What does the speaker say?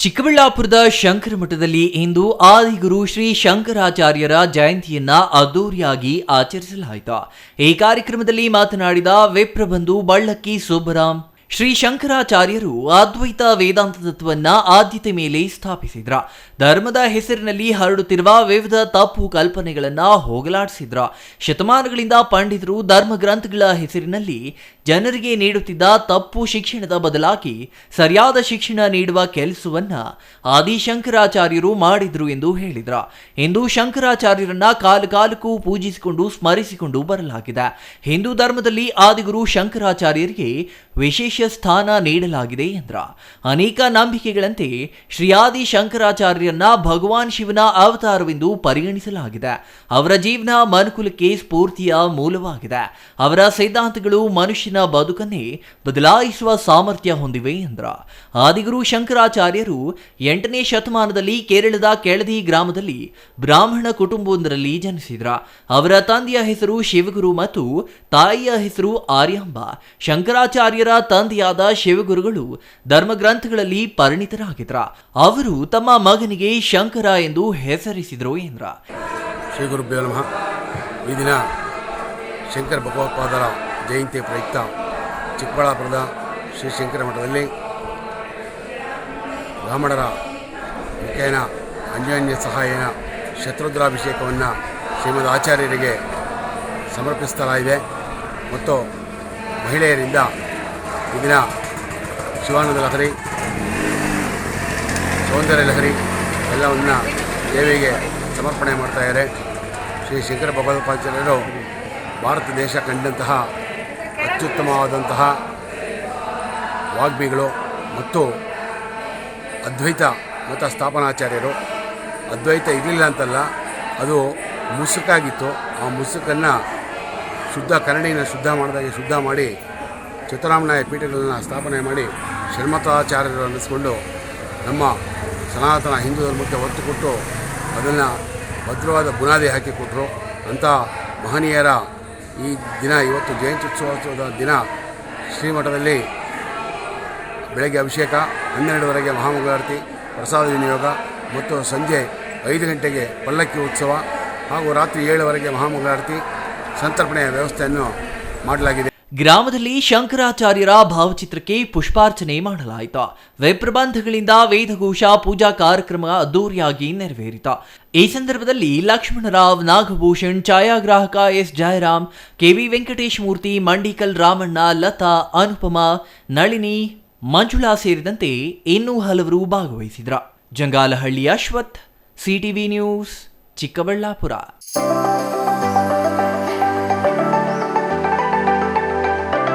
ಚಿಕ್ಕಬಳ್ಳಾಪುರದ ಶಂಕರ ಮಠದಲ್ಲಿ ಇಂದು ಆದಿಗುರು ಶ್ರೀ ಶಂಕರಾಚಾರ್ಯರ ಜಯಂತಿಯನ್ನ ಅದ್ದೂರಿಯಾಗಿ ಆಚರಿಸಲಾಯಿತು. ಈ ಕಾರ್ಯಕ್ರಮದಲ್ಲಿ ಮಾತನಾಡಿದ ವಿಪ್ರಬಂಧು ಬಳ್ಳಕ್ಕಿ ಸುಬ್ಬರಾಮ್, ಶ್ರೀ ಶಂಕರಾಚಾರ್ಯರು ಅದ್ವೈತ ವೇದಾಂತ ತತ್ವವನ್ನ ಆದ್ಯತೆ ಮೇಲೆ ಸ್ಥಾಪಿಸಿದ್ರ. ಧರ್ಮದ ಹೆಸರಿನಲ್ಲಿ ಹರಡುತ್ತಿರುವ ವಿವಿಧ ತಪ್ಪು ಕಲ್ಪನೆಗಳನ್ನ ಹೋಗಲಾಡಿಸಿದ್ರ. ಶತಮಾನಗಳಿಂದ ಪಂಡಿತರು ಧರ್ಮ ಗ್ರಂಥಗಳ ಹೆಸರಿನಲ್ಲಿ ಜನರಿಗೆ ನೀಡುತ್ತಿದ್ದ ತಪ್ಪು ಶಿಕ್ಷಣದ ಬದಲಾಗಿ ಸರಿಯಾದ ಶಿಕ್ಷಣ ನೀಡುವ ಕೆಲಸವನ್ನ ಆದಿಶಂಕರಾಚಾರ್ಯರು ಮಾಡಿದ್ರು ಎಂದು ಹೇಳಿದ್ರ. ಇಂದು ಶಂಕರಾಚಾರ್ಯರನ್ನ ಕಾಲಕ್ಕೂ ಪೂಜಿಸಿಕೊಂಡು ಸ್ಮರಿಸಿಕೊಂಡು ಬರಲಾಗಿದೆ. ಹಿಂದೂ ಧರ್ಮದಲ್ಲಿ ಆದಿಗುರು ಶಂಕರಾಚಾರ್ಯರಿಗೆ ವಿಶೇಷ ಸ್ಥಾನ ನೀಡಲಾಗಿದೆ ಎಂದ್ರ. ಅನೇಕ ನಂಬಿಕೆಗಳಂತೆ ಶ್ರೀ ಆದಿ ಶಂಕರಾಚಾರ್ಯರನ್ನ ಭಗವಾನ್ ಶಿವನ ಅವತಾರವೆಂದು ಪರಿಗಣಿಸಲಾಗಿದೆ. ಅವರ ಜೀವನ ಮನುಕುಲಕ್ಕೆ ಸ್ಫೂರ್ತಿಯ ಮೂಲವಾಗಿದೆ. ಅವರ ಸಿದ್ಧಾಂತಗಳು ಮನುಷ್ಯನ ಬದುಕನ್ನೇ ಬದಲಾಯಿಸುವ ಸಾಮರ್ಥ್ಯ ಹೊಂದಿವೆ ಎಂದ್ರ. ಆದಿಗುರು ಶಂಕರಾಚಾರ್ಯರು 8ನೇ ಶತಮಾನದಲ್ಲಿ ಕೇರಳದ ಕೆಳದಿ ಗ್ರಾಮದಲ್ಲಿ ಬ್ರಾಹ್ಮಣ ಕುಟುಂಬವೊಂದರಲ್ಲಿ ಜನಿಸಿದ್ರ. ಅವರ ತಂದೆಯ ಹೆಸರು ಶಿವಗುರು ಮತ್ತು ತಾಯಿಯ ಹೆಸರು ಆರ್ಯಾಂಬ. ಶಂಕರಾಚಾರ್ಯರ ತಂದೆಯಾದ ಶಿವಗುರುಗಳು ಧರ್ಮಗ್ರಂಥಗಳಲ್ಲಿ ಪರಿಣಿತರಾಗಿದ್ರ. ಅವರು ತಮ್ಮ ಮಗನಿಗೆ ಶಂಕರ ಎಂದು ಹೆಸರಿಸಿದರು ಎಂದ್ರ. ಶ್ರೀ ಗುರುಭ್ಯೋ ನಮಃ. ಈ ದಿನ ಶಂಕರ ಭಗವತ್ಪಾದರ ಜಯಂತಿ ಪ್ರಯುಕ್ತ ಚಿಕ್ಕಬಳ್ಳಾಪುರದ ಶ್ರೀ ಶಂಕರ ಮಠದಲ್ಲಿ ಬ್ರಾಹ್ಮಣರ ಮುಖೇನ ಅನ್ಯೋನ್ಯ ಸಹಾಯನ ಶತ್ರುದ್ರಾಭಿಷೇಕವನ್ನು ಶ್ರೀಮದ್ ಆಚಾರ್ಯರಿಗೆ ಸಮರ್ಪಿಸಲಾಗಿದೆ ಮತ್ತು ಮಹಿಳೆಯರಿಂದ ಈ ದಿನ ಶಿವಾನಂದ ಲಹರಿ, ಸೌಂದರ್ಯ ಲಹರಿ ಎಲ್ಲವನ್ನು ದೇವಿಗೆ ಸಮರ್ಪಣೆ ಮಾಡ್ತಾಯಿದ್ದಾರೆ. ಶ್ರೀ ಶಂಕರ ಭಗವತ್ಪಾದಾಚಾರ್ಯರು ಭಾರತ ದೇಶ ಕಂಡಂತಹ ಅತ್ಯುತ್ತಮವಾದಂತಹ ವಾಗ್ಮಿಗಳು ಮತ್ತು ಅದ್ವೈತ ಮತ ಸ್ಥಾಪನಾಚಾರ್ಯರು. ಅದ್ವೈತ ಇರಲಿಲ್ಲ ಅಂತಲ್ಲ, ಅದು ಮುಸುಕಾಗಿತ್ತು. ಆ ಮುಸುಕನ್ನು ಕನ್ನಡಿನ ಶುದ್ಧ ಮಾಡಿ ಚಿತ್ತರಾಮನಾಯ ಪೀಠಗಳನ್ನು ಸ್ಥಾಪನೆ ಮಾಡಿ ಷಣ್ಮತಾಚಾರ್ಯರು ಅನ್ನಿಸ್ಕೊಂಡು ನಮ್ಮ ಸನಾತನ ಹಿಂದೂ ಧರ್ಮಕ್ಕೆ ಒತ್ತು ಕೊಟ್ಟು ಅದನ್ನು ಭದ್ರವಾದ ಬುನಾದಿ ಹಾಕಿಕೊಟ್ರು. ಅಂಥ ಮಹನೀಯರ ಈ ದಿನ, ಇವತ್ತು ಜಯಂತ್ಯುತ್ಸವದ ದಿನ, ಶ್ರೀಮಠದಲ್ಲಿ ಬೆಳಗ್ಗೆ ಅಭಿಷೇಕ, 12ವರೆಗೆ ಮಹಾಮಂಗಳಾರತಿ, ಪ್ರಸಾದ ವಿನಿಯೋಗ ಮತ್ತು ಸಂಜೆ 5 ಗಂಟೆಗೆ ಪಲ್ಲಕ್ಕಿ ಉತ್ಸವ ಹಾಗೂ ರಾತ್ರಿ 7ವರೆಗೆ ಮಹಾಮಂಗಳಾರತಿ ಸಂತರ್ಪಣೆಯ ವ್ಯವಸ್ಥೆಯನ್ನು ಮಾಡಲಾಗಿದೆ. ಗ್ರಾಮದಲ್ಲಿ ಶಂಕರಾಚಾರ್ಯರ ಭಾವಚಿತ್ರಕ್ಕೆ ಪುಷ್ಪಾರ್ಚನೆ ಮಾಡಲಾಯಿತು. ವಿಪ್ರಬಂಧಗಳಿಂದ ವೇದಘೋಷ ಪೂಜಾ ಕಾರ್ಯಕ್ರಮ ಅದ್ದೂರಿಯಾಗಿ ನೆರವೇರಿತು. ಈ ಸಂದರ್ಭದಲ್ಲಿ ಲಕ್ಷ್ಮಣರಾವ್, ನಾಗಭೂಷಣ್, ಛಾಯಾಗ್ರಾಹಕ ಎಸ್ ಜಯರಾಮ್, ಕೆವಿ ವೆಂಕಟೇಶ್ ಮೂರ್ತಿ, ಮಂಡಿಕಲ್ ರಾಮಣ್ಣ, ಲತಾ, ಅನುಪಮಾ, ನಳಿನಿ, ಮಂಜುಳಾ ಸೇರಿದಂತೆ ಇನ್ನೂ ಹಲವರು ಭಾಗವಹಿಸಿದ್ರ. Jangalahalli Ashwath, CTV news, Chikkaballapur.